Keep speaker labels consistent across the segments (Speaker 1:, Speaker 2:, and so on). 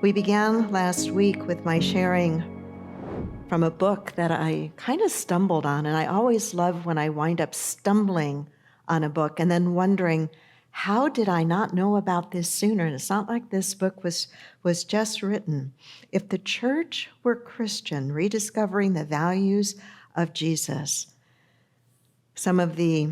Speaker 1: We began last week with my sharing from a book that I kind of stumbled on, and I always love when I wind up stumbling on a book and then wondering, how did I not know about this sooner? And it's not like this book was just written. If the church were Christian, rediscovering the values of Jesus. Some of the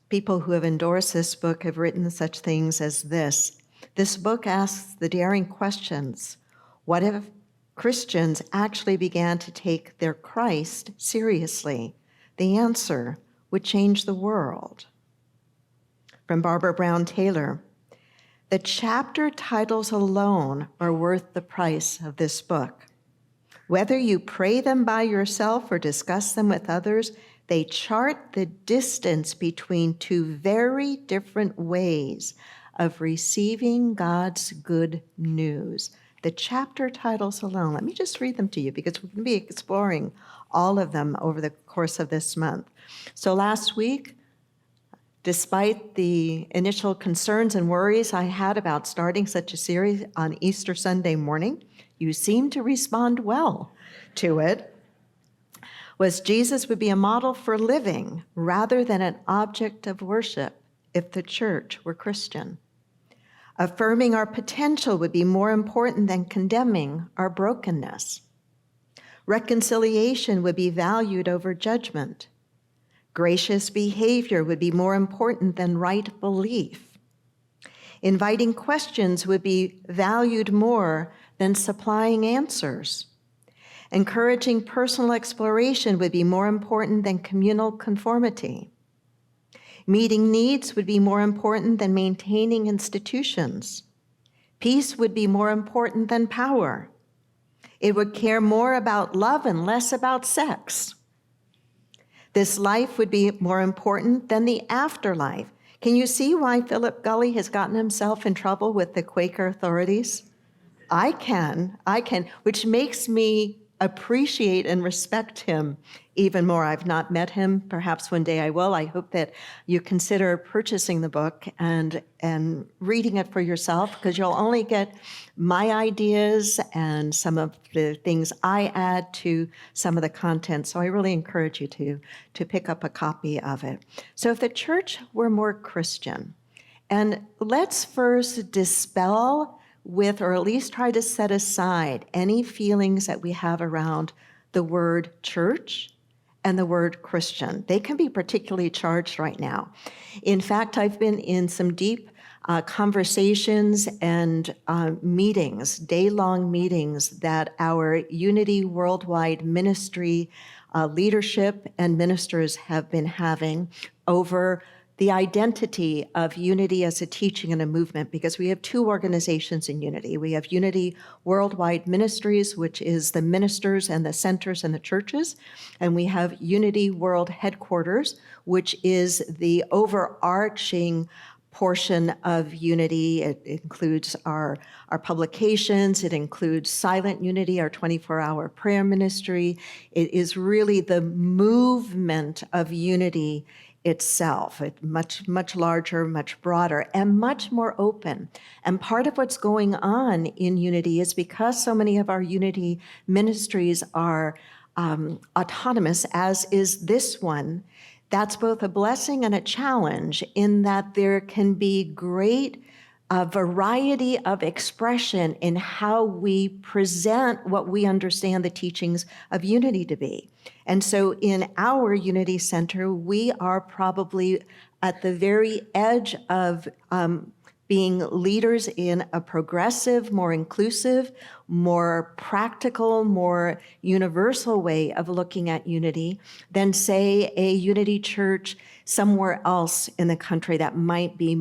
Speaker 1: people who have endorsed this book have written such things as this. This book asks the daring questions. What if Christians actually began to take their Christ seriously? The answer would change the world. From Barbara Brown Taylor, the chapter titles alone are worth the price of this book. Whether you pray them by yourself or discuss them with others, they chart the distance between two very different ways of receiving God's good news. The chapter titles alone, let me just read them to you because we're going to be exploring all of them over the course of this month. So last week, despite the initial concerns and worries I had about starting such a series on Easter Sunday morning, you seemed to respond well to it. Was Jesus would be a model for living rather than an object of worship if the church were Christian. Affirming our potential would be more important than condemning our brokenness. Reconciliation would be valued over judgment. Gracious behavior would be more important than right belief. Inviting questions would be valued more than supplying answers. Encouraging personal exploration would be more important than communal conformity. Meeting needs would be more important than maintaining institutions. Peace would be more important than power. It would care more about love and less about sex. This life would be more important than the afterlife. Can you see why Philip Gulley has gotten himself in trouble with the Quaker authorities? I can, which makes me appreciate and respect him even more. I've not met him. Perhaps one day I will. I hope that you consider purchasing the book and reading it for yourself, because you'll only get my ideas and some of the things I add to some of the content. So I really encourage you to pick up a copy of it. So if the church were more Christian, and let's first dispel with, or at least try to set aside any feelings that we have around the word church and the word Christian. They can be particularly charged right now. In fact, I've been in some deep conversations and meetings, day-long meetings that our Unity Worldwide Ministry leadership and ministers have been having over the identity of Unity as a teaching and a movement, because we have two organizations in Unity. We have Unity Worldwide Ministries, which is the ministers and the centers and the churches, and we have Unity World Headquarters, which is the overarching portion of Unity. It includes our publications. It includes Silent Unity, our 24-hour prayer ministry. It is really the movement of Unity itself. It's much larger, much broader, and much more open. And part of what's going on in Unity is because so many of our Unity ministries are autonomous, as is this one. That's both a blessing and a challenge in that there can be great variety of expression in how we present what we understand the teachings of Unity to be. And so in our Unity Center, we are probably at the very edge of being leaders in a progressive, more inclusive, more practical, more universal way of looking at unity than, say, a Unity church somewhere else in the country that might be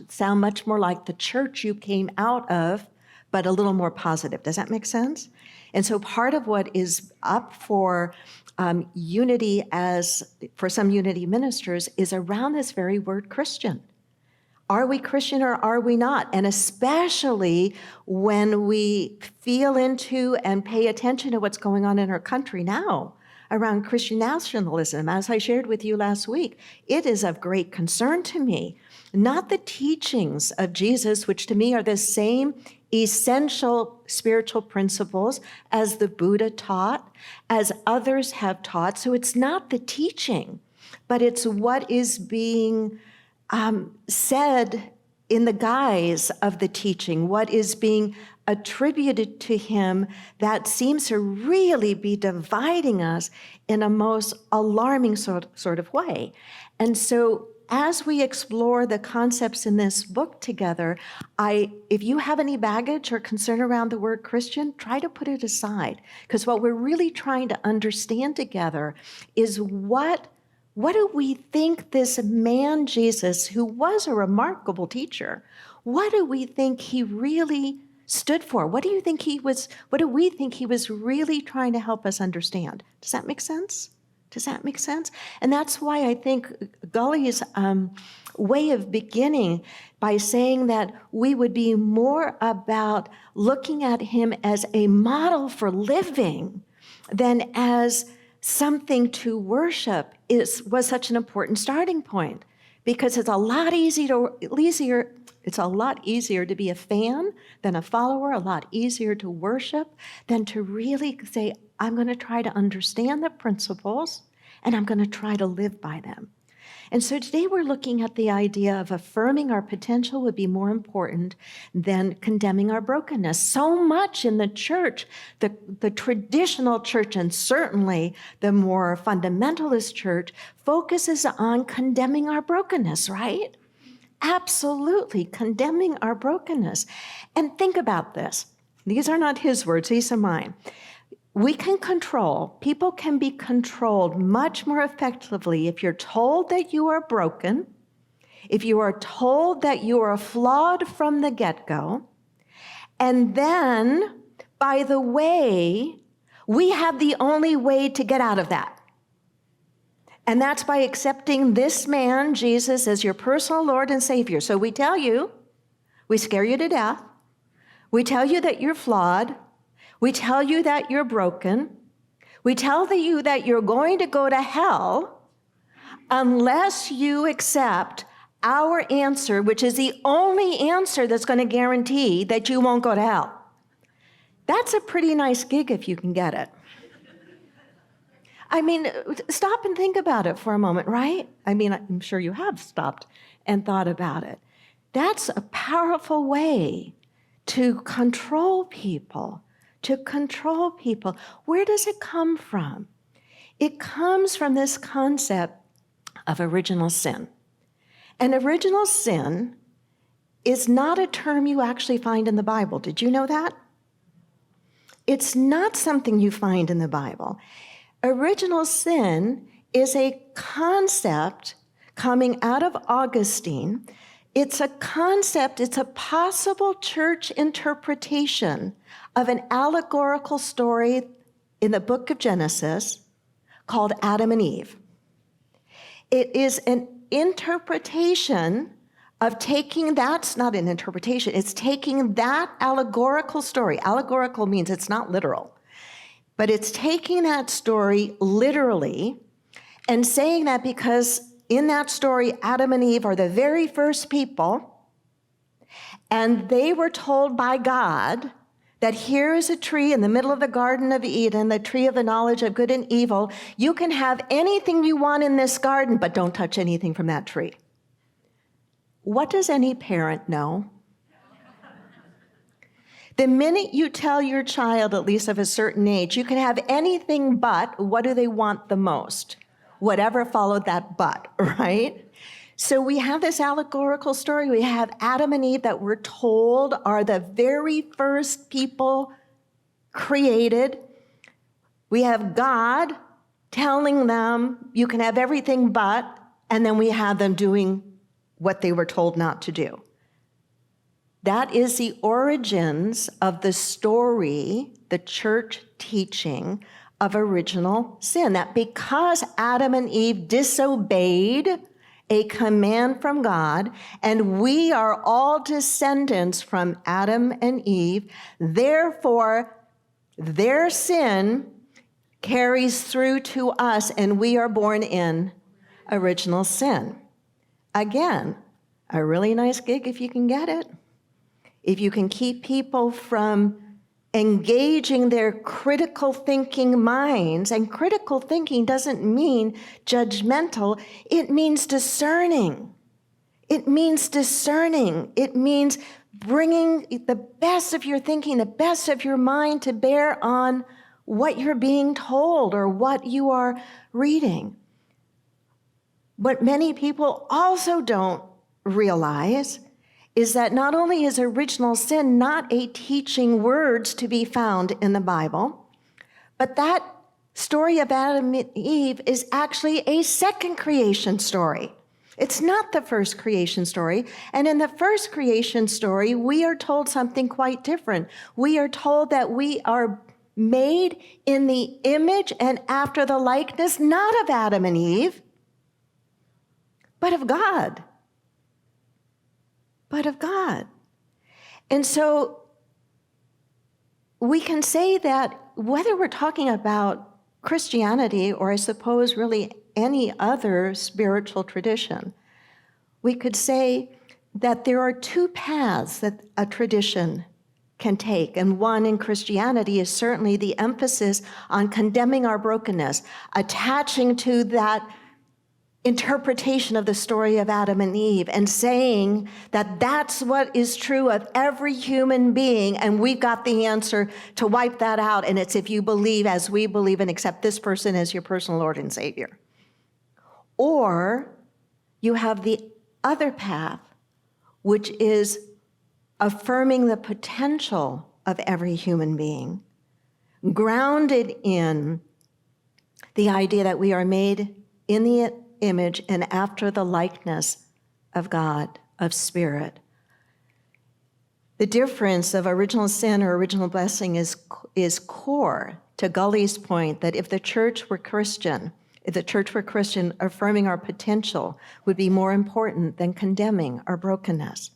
Speaker 1: sound much more like the church you came out of, but a little more positive. Does that make sense? And so part of what is up for unity for some Unity ministers is around this very word Christian. Are we Christian or are we not? And especially when we feel into and pay attention to what's going on in our country now around Christian nationalism. As I shared with you last week, it is of great concern to me. Not the teachings of Jesus, which to me are the same essential spiritual principles as the Buddha taught, as others have taught. So it's not the teaching, but it's what is being said in the guise of the teaching, what is being attributed to him that seems to really be dividing us in a most alarming sort of way. And so as we explore the concepts in this book together, if you have any baggage or concern around the word Christian, try to put it aside. Because what we're really trying to understand together is what do we think this man, Jesus, who was a remarkable teacher, what do we think he really stood for? What do we think he was really trying to help us understand? Does that make sense? Does that make sense? And that's why I think Gully's way of beginning by saying that we would be more about looking at him as a model for living than as something to worship was such an important starting point, because it's a lot easier to be a fan than a follower, a lot easier to worship than to really say, I'm going to try to understand the principles and I'm going to try to live by them. And so today we're looking at the idea of affirming our potential would be more important than condemning our brokenness. So much in the church, the traditional church, and certainly the more fundamentalist church, focuses on condemning our brokenness, right? Absolutely, condemning our brokenness. And think about this. These are not his words, these are mine. People can be controlled much more effectively if you're told that you are broken, if you are told that you are flawed from the get-go, and then, by the way, we have the only way to get out of that. And that's by accepting this man, Jesus, as your personal Lord and Savior. So we tell you, we scare you to death, we tell you that you're flawed, we tell you that you're broken. We tell you that you're going to go to hell unless you accept our answer, which is the only answer that's going to guarantee that you won't go to hell. That's a pretty nice gig if you can get it. I mean, stop and think about it for a moment, right? I mean, I'm sure you have stopped and thought about it. That's a powerful way to control people. Where does it come from? It comes from this concept of original sin. And original sin is not a term you actually find in the Bible. Did you know that? It's not something you find in the Bible. Original sin is a concept coming out of Augustine. It's a concept, it's a possible church interpretation of an allegorical story in the book of Genesis called Adam and Eve. It is an interpretation of taking, that's not an interpretation, it's taking that allegorical story. Allegorical means it's not literal, but it's taking that story literally and saying that because in that story, Adam and Eve are the very first people, and they were told by God that here is a tree in the middle of the Garden of Eden, the tree of the knowledge of good and evil. You can have anything you want in this garden, but don't touch anything from that tree. What does any parent know? The minute you tell your child, at least of a certain age, you can have anything but, what do they want the most? Whatever followed that but, right? So we have this allegorical story. We have Adam and Eve that we're told are the very first people created. We have God telling them you can have everything but, and then we have them doing what they were told not to do. That is the origins of the story, the church teaching of original sin, that because Adam and Eve disobeyed a command from God, and we are all descendants from Adam and Eve, therefore their sin carries through to us, and we are born in original sin. Again, a really nice gig if you can get it. if you can keep people from engaging their critical thinking minds, and critical thinking doesn't mean judgmental, it means discerning. It means discerning. It means bringing the best of your thinking, the best of your mind to bear on what you're being told or what you are reading. What many people also don't realize is that not only is original sin not a teaching words to be found in the Bible, but that story of Adam and Eve is actually a second creation story. It's not the first creation story. And in the first creation story, we are told something quite different. We are told that we are made in the image and after the likeness, not of Adam and Eve, but of God. But of God. And so we can say that whether we're talking about Christianity or I suppose really any other spiritual tradition, we could say that there are two paths that a tradition can take. And one in Christianity is certainly the emphasis on condemning our brokenness, attaching to that interpretation of the story of Adam and Eve and saying that that's what is true of every human being, and we've got the answer to wipe that out, and it's if you believe as we believe and accept this person as your personal Lord and Savior. Or you have the other path, which is affirming the potential of every human being, grounded in the idea that we are made in the image and after the likeness of God, of Spirit. The difference of original sin or original blessing is core to Gully's point that if the church were Christian, affirming our potential would be more important than condemning our brokenness.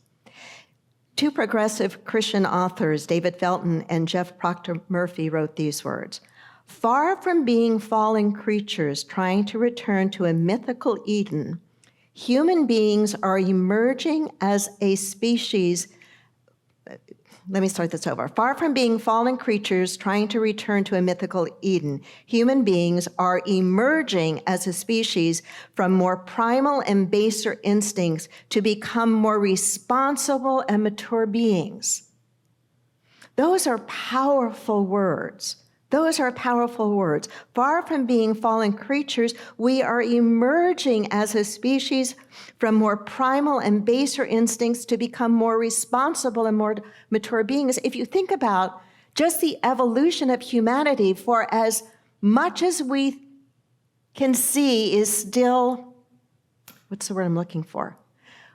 Speaker 1: Two progressive Christian authors, David Felton and Jeff Proctor Murphy, wrote these words: "Far from being fallen creatures trying to return to a mythical Eden, human beings are emerging as a species." Let me start this over. Far from being fallen creatures trying to return to a mythical Eden, human beings are emerging as a species from more primal and baser instincts to become more responsible and mature beings. Those are powerful words. Those are powerful words. Far from being fallen creatures, we are emerging as a species from more primal and baser instincts to become more responsible and more mature beings. If you think about just the evolution of humanity, for as much as we can see is still, what's the word I'm looking for?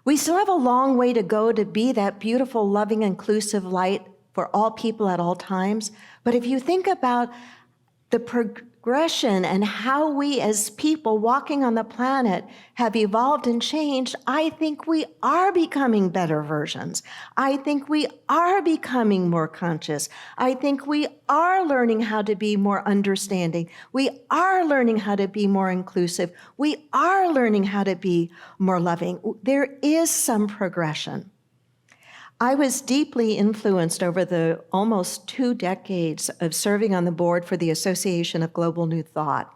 Speaker 1: We still have a long way to go to be that beautiful, loving, inclusive light for all people at all times. But if you think about the progression and how we as people walking on the planet have evolved and changed, I think we are becoming better versions. I think we are becoming more conscious. I think we are learning how to be more understanding. We are learning how to be more inclusive. We are learning how to be more loving. There is some progression. I was deeply influenced over the almost 2 decades of serving on the board for the Association of Global New Thought.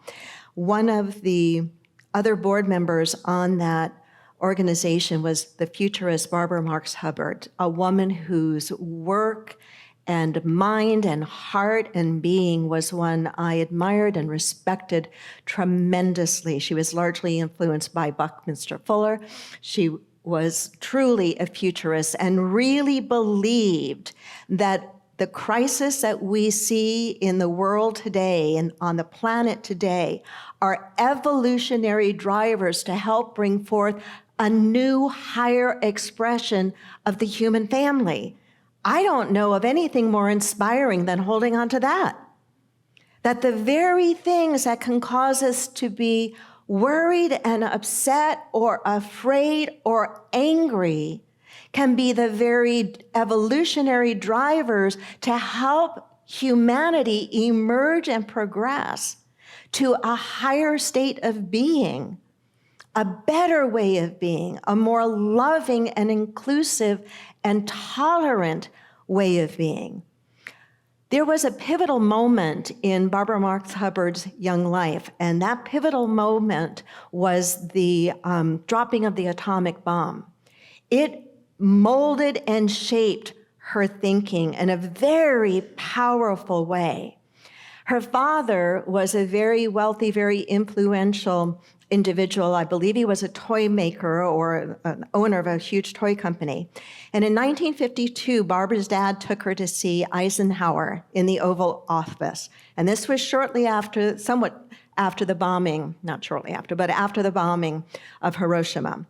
Speaker 1: One of the other board members on that organization was the futurist Barbara Marx Hubbard, a woman whose work and mind and heart and being was one I admired and respected tremendously. She was largely influenced by Buckminster Fuller. She was truly a futurist and really believed that the crisis that we see in the world today and on the planet today are evolutionary drivers to help bring forth a new, higher expression of the human family. I don't know of anything more inspiring than holding on to that. That the very things that can cause us to be worried and upset or afraid or angry can be the very evolutionary drivers to help humanity emerge and progress to a higher state of being, a better way of being, a more loving and inclusive and tolerant way of being. There was a pivotal moment in Barbara Marx Hubbard's young life, and that pivotal moment was the dropping of the atomic bomb. It molded and shaped her thinking in a very powerful way. Her father was a very wealthy, very influential individual. I believe he was a toy maker or an owner of a huge toy company. And in 1952, Barbara's dad took her to see Eisenhower in the Oval Office. And this was shortly after, somewhat after the bombing, not shortly after, but after the bombing of Hiroshima.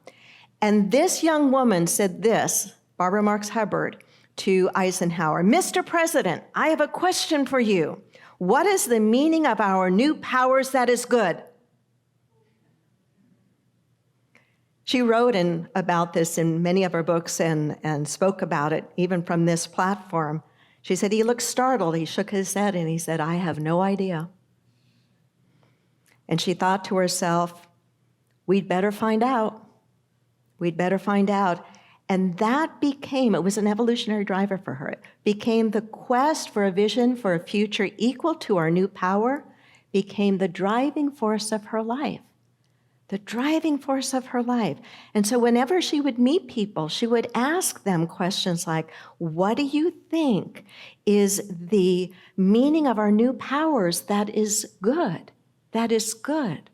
Speaker 1: And this young woman said this, Barbara Marx Hubbard, to Eisenhower, "Mr. President, I have a question for you. What is the meaning of our new powers that is good?" She wrote about this in many of her books and spoke about it, even from this platform. She said, he looked startled. He shook his head and he said, "I have no idea." And she thought to herself, we'd better find out. We'd better find out. And that became, it was an evolutionary driver for her. It became the quest for a vision for a future equal to our new power, became the driving force of her life. The driving force of her life. And so whenever she would meet people, she would ask them questions like, what do you think is the meaning of our new powers that is good? That is good.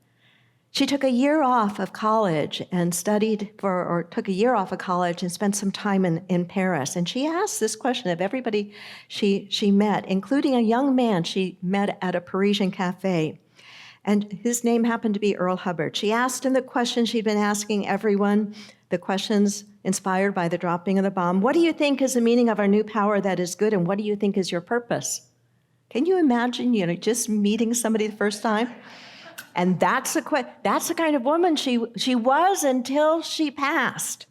Speaker 1: She took a year off of college and took a year off of college and spent some time in Paris. And she asked this question of everybody she met, including a young man she met at a Parisian cafe. And his name happened to be Earl Hubbard. She asked him the question she'd been asking everyone, the questions inspired by the dropping of the bomb. What do you think is the meaning of our new power that is good, and what do you think is your purpose? Can you imagine, just meeting somebody the first time? And that's the kind of woman she was until she passed.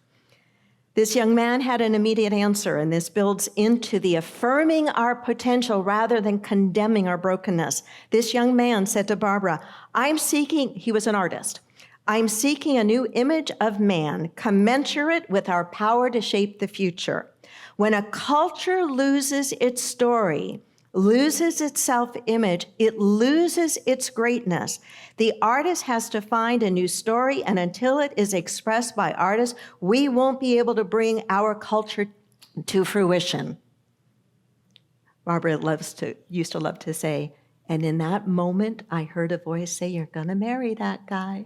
Speaker 1: This young man had an immediate answer, and this builds into the affirming our potential rather than condemning our brokenness. This young man said to Barbara, he was an artist, "I'm seeking a new image of man, commensurate with our power to shape the future. When a culture loses its story, loses its self-image, it loses its greatness. The artist has to find a new story, and until it is expressed by artists, we won't be able to bring our culture to fruition." Barbara used to love to say, "And in that moment, I heard a voice say, 'You're gonna marry that guy.'"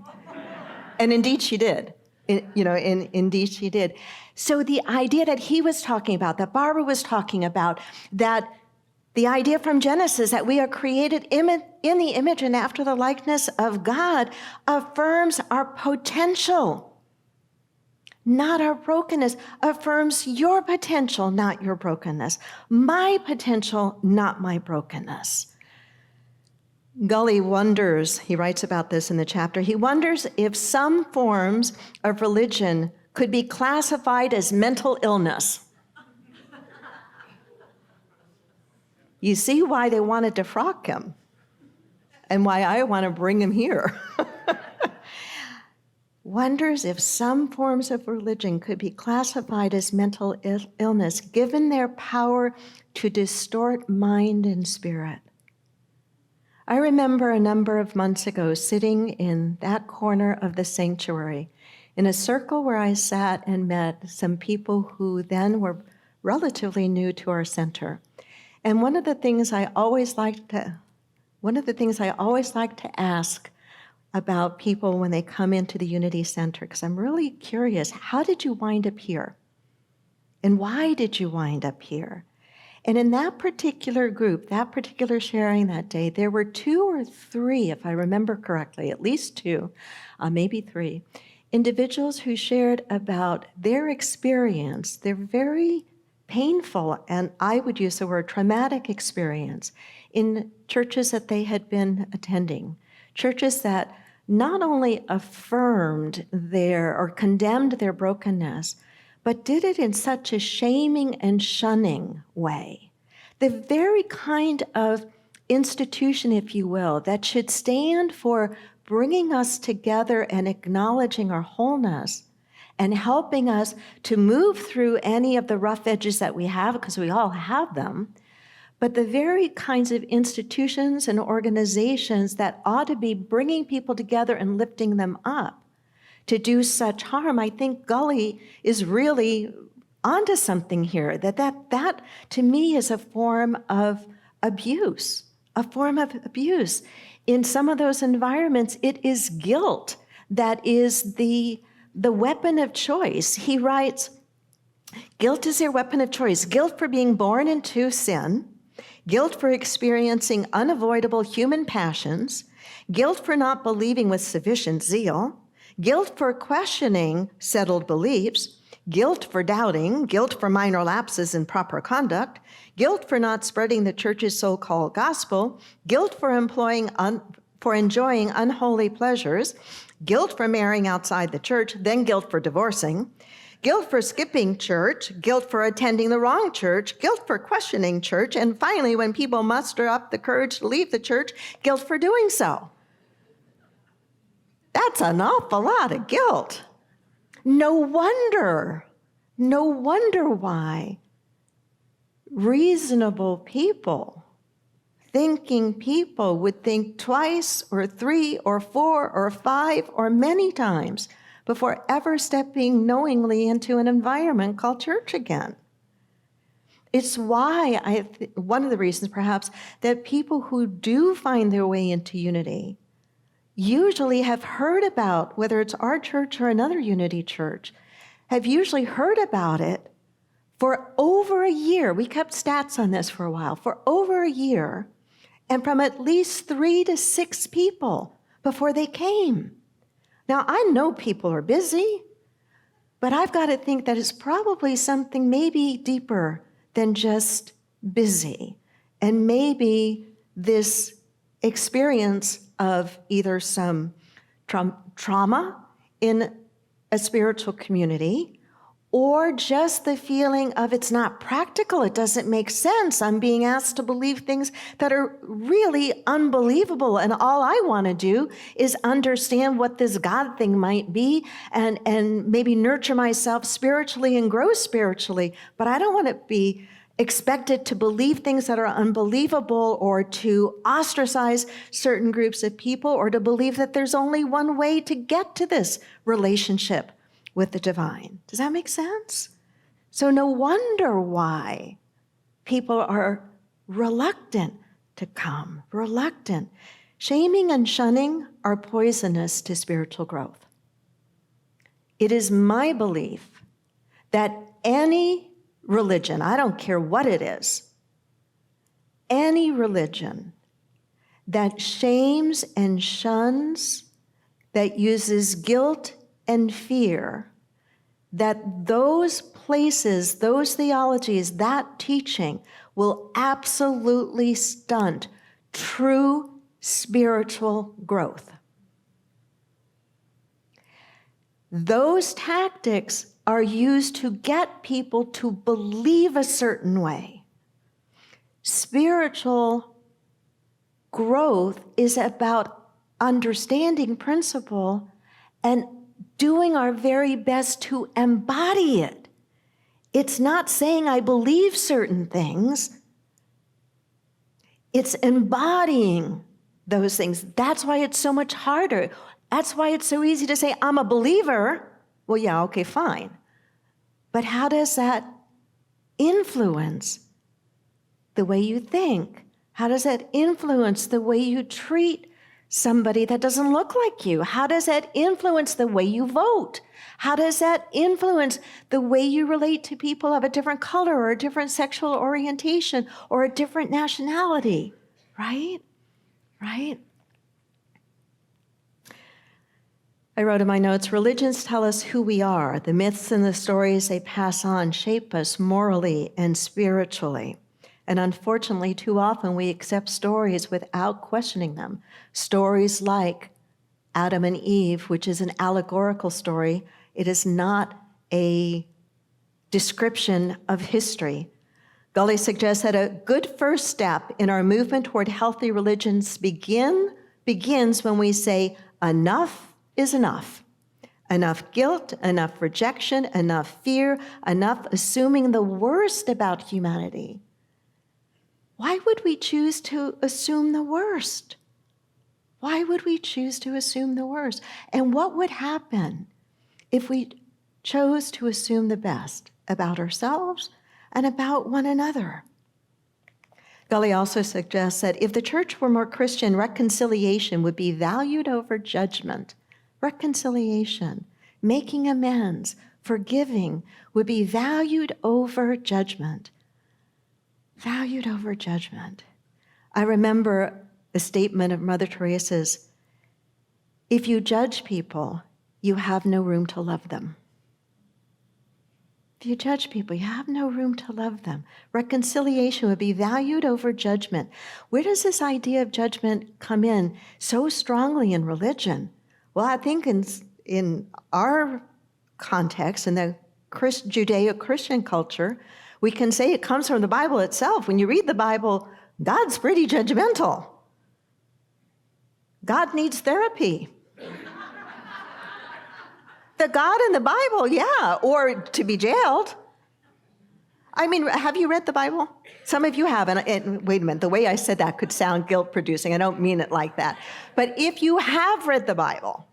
Speaker 1: And indeed she did. Indeed she did. So the idea that he was talking about, that Barbara was talking about, that the idea from Genesis that we are created in the image and after the likeness of God affirms our potential, not our brokenness, affirms your potential, not your brokenness, my potential, not my brokenness. Gully wonders, he writes about this in the chapter, he wonders if some forms of religion could be classified as mental illness. You see why they wanted to frock him and why I want to bring him here. Wonders if some forms of religion could be classified as mental illness, given their power to distort mind and spirit. I remember a number of months ago sitting in that corner of the sanctuary in a circle where I sat and met some people who then were relatively new to our center. And one of the things I always like to ask about people when they come into the Unity Center, because I'm really curious, how did you wind up here? And why did you wind up here? And in that particular group, that particular sharing that day, there were 2 or 3, if I remember correctly, at least 2, maybe 3, individuals who shared about their experience, their very painful, and I would use the word traumatic experience in churches that they had been attending, churches that not only affirmed or condemned their brokenness, but did it in such a shaming and shunning way. The very kind of institution, if you will, that should stand for bringing us together and acknowledging our wholeness and helping us to move through any of the rough edges that we have, because we all have them, but the very kinds of institutions and organizations that ought to be bringing people together and lifting them up to do such harm. I think Gully is really onto something here, that to me is a form of abuse, In some of those environments, it is guilt that is the weapon of choice. He writes, guilt is your weapon of choice. Guilt for being born into sin, guilt for experiencing unavoidable human passions, guilt for not believing with sufficient zeal, guilt for questioning settled beliefs, guilt for doubting, guilt for minor lapses in proper conduct, guilt for not spreading the church's so-called gospel, guilt for enjoying unholy pleasures, guilt for marrying outside the church, then guilt for divorcing, guilt for skipping church, guilt for attending the wrong church, guilt for questioning church, and finally, when people muster up the courage to leave the church, guilt for doing so. That's an awful lot of guilt. No wonder why reasonable people, thinking people would think twice or three or four or five or many times before ever stepping knowingly into an environment called church again. It's why one of the reasons perhaps that people who do find their way into unity usually have heard about, whether it's our church or another unity church, have usually heard about it for over a year. We kept stats on this for a while, for over a year, and from at least 3 to 6 people before they came. Now, I know people are busy, but I've got to think that it's probably something maybe deeper than just busy. And maybe this experience of either some trauma in a spiritual community, or just the feeling of it's not practical, it doesn't make sense. I'm being asked to believe things that are really unbelievable, and all I want to do is understand what this God thing might be and maybe nurture myself spiritually and grow spiritually, but I don't want to be expected to believe things that are unbelievable or to ostracize certain groups of people or to believe that there's only one way to get to this relationship with the divine. Does that make sense? So no wonder why people are reluctant to come, reluctant. Shaming and shunning are poisonous to spiritual growth. It is my belief that any religion, I don't care what it is, any religion that shames and shuns, that uses guilt and fear, that those places, those theologies, that teaching will absolutely stunt true spiritual growth. Those tactics are used to get people to believe a certain way. Spiritual growth is about understanding principle and doing our very best to embody it. It's not saying I believe certain things. It's embodying those things. That's why it's so much harder. That's why it's so easy to say, I'm a believer. Well, yeah, okay, fine. But how does that influence the way you think? How does that influence the way you treat somebody that doesn't look like you? How does that influence the way you vote? How does that influence the way you relate to people of a different color or a different sexual orientation or a different nationality? Right? Right? I wrote in my notes, religions tell us who we are. The myths and the stories they pass on shape us morally and spiritually. And unfortunately, too often we accept stories without questioning them. Stories like Adam and Eve, which is an allegorical story. It is not a description of history. Gully suggests that a good first step in our movement toward healthy religions begins when we say, enough is enough. Enough guilt, enough rejection, enough fear, enough assuming the worst about humanity. Why would we choose to assume the worst? Why would we choose to assume the worst? And what would happen if we chose to assume the best about ourselves and about one another? Gully also suggests that if the church were more Christian, reconciliation would be valued over judgment. Reconciliation, making amends, forgiving would be valued over judgment. Valued over judgment. I remember a statement of Mother Teresa's, if you judge people, you have no room to love them. If you judge people, you have no room to love them. Reconciliation would be valued over judgment. Where does this idea of judgment come in so strongly in religion? Well, I think in our context, in the Judeo-Christian culture, we can say it comes from the Bible itself. When you read the Bible, God's pretty judgmental. God needs therapy. The God in the Bible, yeah, or to be jailed. I mean, have you read the Bible? Some of you haven't. And wait a minute, the way I said that could sound guilt-producing. I don't mean it like that. But if you have read the Bible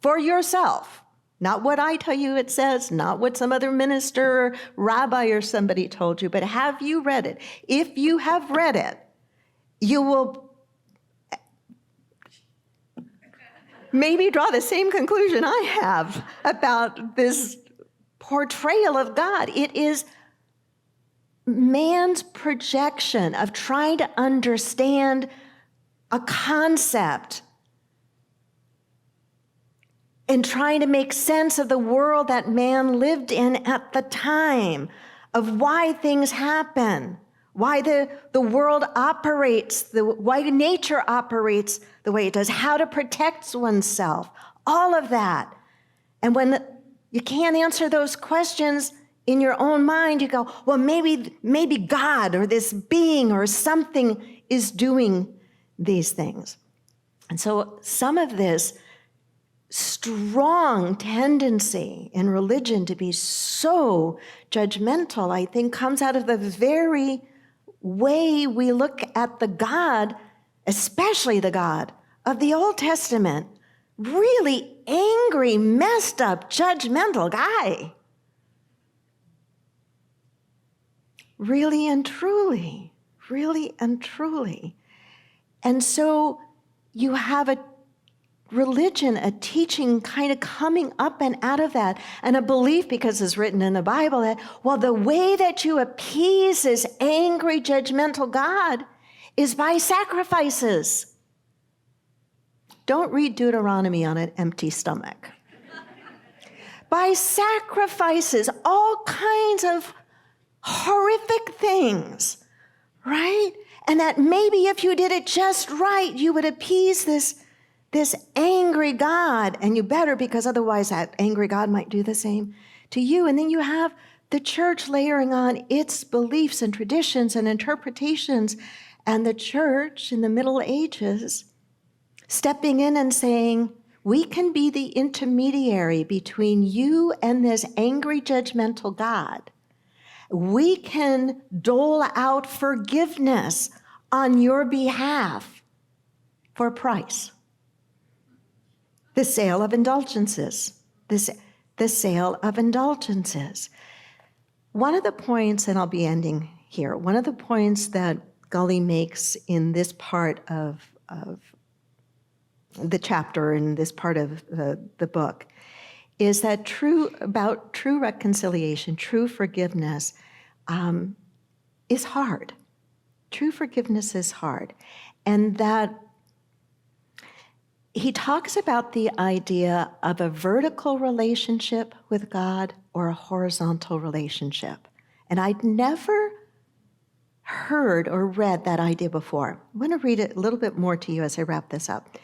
Speaker 1: for yourself, not what I tell you it says, not what some other minister, or rabbi, or somebody told you, but have you read it? If you have read it, you will maybe draw the same conclusion I have about this portrayal of God. It is man's projection of trying to understand a concept and trying to make sense of the world that man lived in at the time, of why things happen, why the world operates, why nature operates the way it does, how to protect oneself, all of that. And when you can't answer those questions in your own mind, you go, well, maybe God or this being or something is doing these things. And so some of this strong tendency in religion to be so judgmental, I think, comes out of the very way we look at the God, especially the God of the Old Testament. Really angry, messed up, judgmental guy. Really and truly, really and truly. And so you have a religion, a teaching kind of coming up and out of that, and a belief, because it's written in the Bible, that, well, the way that you appease this angry, judgmental God is by sacrifices. Don't read Deuteronomy on an empty stomach. By sacrifices, all kinds of horrific things, right? And that maybe if you did it just right, you would appease this angry God, and you better, because otherwise that angry God might do the same to you. And then you have the church layering on its beliefs and traditions and interpretations, and the church in the Middle Ages stepping in and saying, we can be the intermediary between you and this angry, judgmental God. We can dole out forgiveness on your behalf for a price. The sale of indulgences. The sale of indulgences. One of the points, and I'll be ending here, one of the points that Gully makes in this part of the chapter, in this part of the book, is that true reconciliation, true forgiveness is hard. True forgiveness is hard. And that he talks about the idea of a vertical relationship with God or a horizontal relationship. And I'd never heard or read that idea before. I want to read it a little bit more to you as I wrap this up.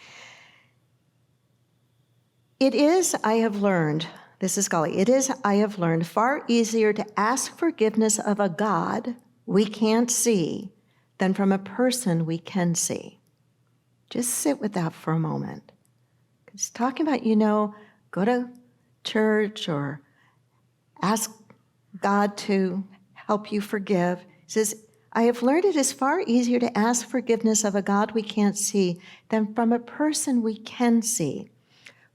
Speaker 1: It is, I have learned, this is Gully, it is, I have learned, far easier to ask forgiveness of a God we can't see than from a person we can see. Just sit with that for a moment. Because talking about, go to church or ask God to help you forgive. He says, I have learned it is far easier to ask forgiveness of a God we can't see than from a person we can see.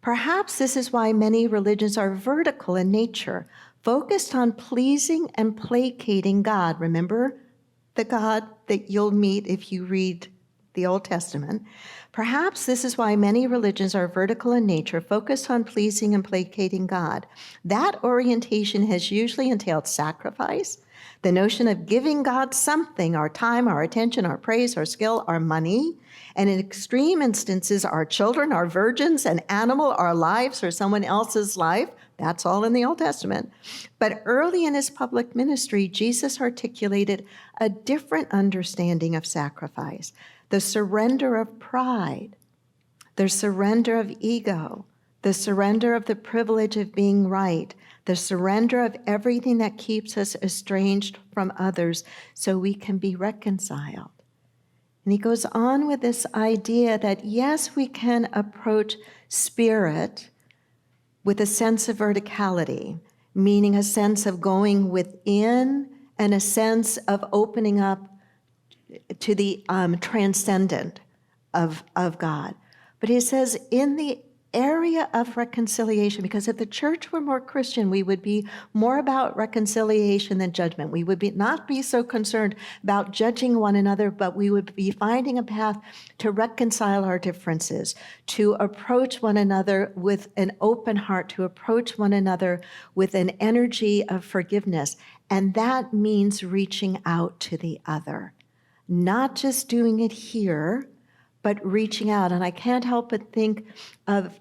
Speaker 1: Perhaps this is why many religions are vertical in nature, focused on pleasing and placating God. Remember the God that you'll meet if you read the Old Testament. Perhaps this is why many religions are vertical in nature, focused on pleasing and placating God. That orientation has usually entailed sacrifice, the notion of giving God something, our time, our attention, our praise, our skill, our money, and in extreme instances, our children, our virgins, an animal, our lives, or someone else's life. That's all in the Old Testament. But early in his public ministry, Jesus articulated a different understanding of sacrifice, the surrender of pride, the surrender of ego, the surrender of the privilege of being right, the surrender of everything that keeps us estranged from others so we can be reconciled. And he goes on with this idea that, yes, we can approach spirit with a sense of verticality, meaning a sense of going within and a sense of opening up to the transcendent of God. But he says in the area of reconciliation, because if the church were more Christian, we would be more about reconciliation than judgment. We would not be so concerned about judging one another, but we would be finding a path to reconcile our differences, to approach one another with an open heart, to approach one another with an energy of forgiveness. And that means reaching out to the other, not just doing it here, but reaching out. And I can't help but think of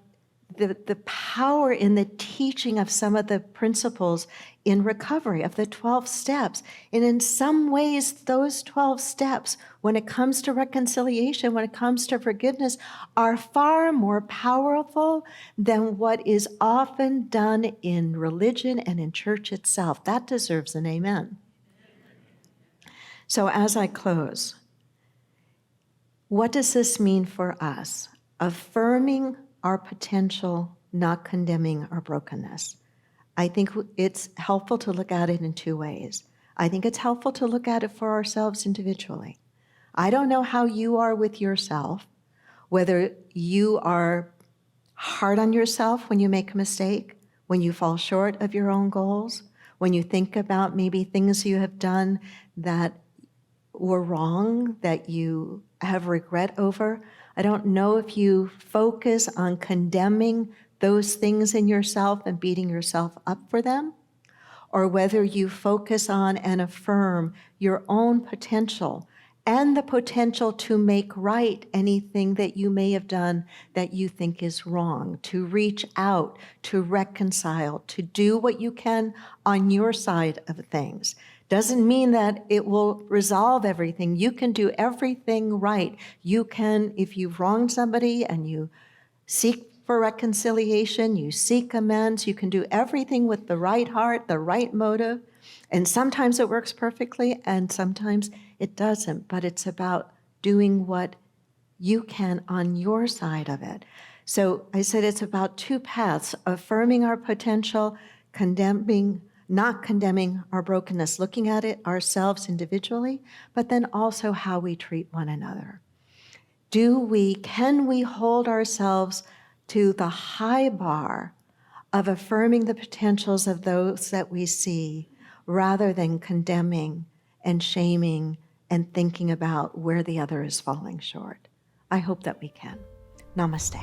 Speaker 1: the power in the teaching of some of the principles in recovery, of the 12 steps. And in some ways, those 12 steps, when it comes to reconciliation, when it comes to forgiveness, are far more powerful than what is often done in religion and in church itself. That deserves an amen. So as I close, what does this mean for us? Affirming our potential, not condemning our brokenness. I think it's helpful to look at it in two ways. I think it's helpful to look at it for ourselves individually. I don't know how you are with yourself, whether you are hard on yourself when you make a mistake, when you fall short of your own goals, when you think about maybe things you have done that were wrong, that you have regret over. I don't know if you focus on condemning those things in yourself and beating yourself up for them, or whether you focus on and affirm your own potential and the potential to make right anything that you may have done that you think is wrong, to reach out, to reconcile, to do what you can on your side of things. Doesn't mean that it will resolve everything. You can do everything right. You can, if you've wronged somebody and you seek for reconciliation, you seek amends, you can do everything with the right heart, the right motive. And sometimes it works perfectly and sometimes it doesn't, but it's about doing what you can on your side of it. So I said it's about two paths: affirming our potential, not condemning our brokenness, looking at it ourselves individually, but then also how we treat one another. Can we hold ourselves to the high bar of affirming the potentials of those that we see, rather than condemning and shaming and thinking about where the other is falling short? I hope that we can. Namaste.